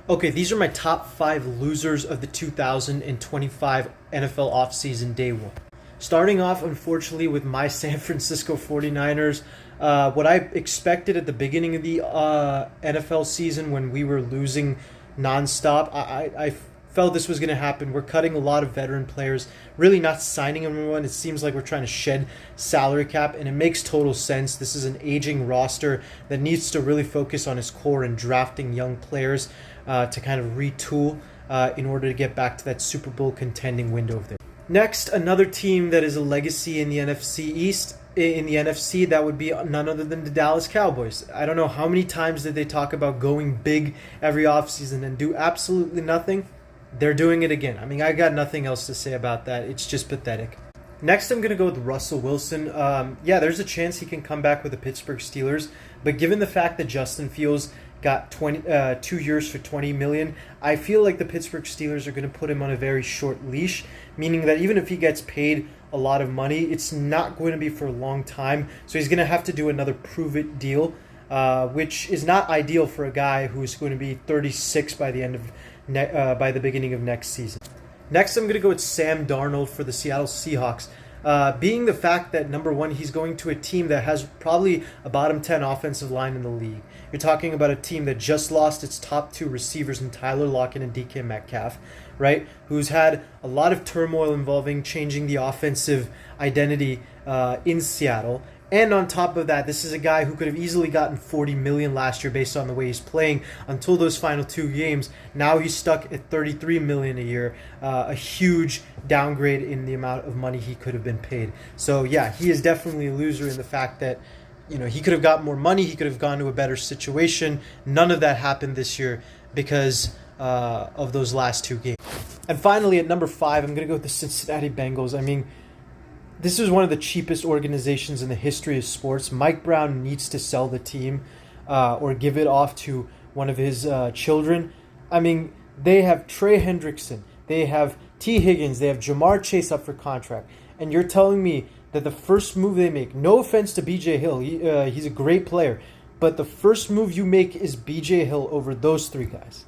Okay, these are my top 5 losers of the 2025 NFL offseason day one. Starting off, unfortunately, with my San Francisco 49ers. What I expected at the beginning of the NFL season when we were losing nonstop, I felt this was going to happen. We're cutting a lot of veteran players, really not signing anyone. It seems like we're trying to shed salary cap, and it makes total sense. This is an aging roster that needs to really focus on its core and drafting young players to kind of retool in order to get back to that Super Bowl contending window of theirs. Next, another team that is a legacy in the NFC East, in the NFC, that would be none other than the Dallas Cowboys. I don't know how many times did they talk about going big every offseason and do absolutely nothing. They're doing it again. I mean, I got nothing else to say about that. It's just pathetic. Next, I'm going to go with Russell Wilson. Yeah, there's a chance he can come back with the Pittsburgh Steelers, but given the fact that Justin Fields got 2 years for $20 million, I feel like the Pittsburgh Steelers are going to put him on a very short leash, meaning that even if he gets paid a lot of money, it's not going to be for a long time. So he's going to have to do another prove-it deal, which is not ideal for a guy who's going to be 36 by the end of by the beginning of next season. Next, I'm going to go with Sam Darnold for the Seattle Seahawks. Being the fact that, number one, he's going to a team that has probably a bottom 10 offensive line in the league. You're talking about a team that just lost its top 2 receivers in Tyler Lockett and DK Metcalf, right? Who's had a lot of turmoil involving changing the offensive identity in Seattle. And on top of that, this is a guy who could have easily gotten $40 million last year based on the way he's playing until those final 2 games. Now he's stuck at $33 million a year, a huge downgrade in the amount of money he could have been paid. So yeah, he is definitely a loser in the fact that, you know, he could have got more money, he could have gone to a better situation. None of that happened this year because of those last 2 games. And finally, at number 5, I'm going to go with the Cincinnati Bengals. I mean, this is one of the cheapest organizations in the history of sports. Mike Brown needs to sell the team or give it off to one of his children. I mean, they have Trey Hendrickson, they have T. Higgins, they have Jamar Chase up for contract. And you're telling me that the first move they make, no offense to B.J. Hill, he's a great player, but the first move you make is B.J. Hill over those 3 guys.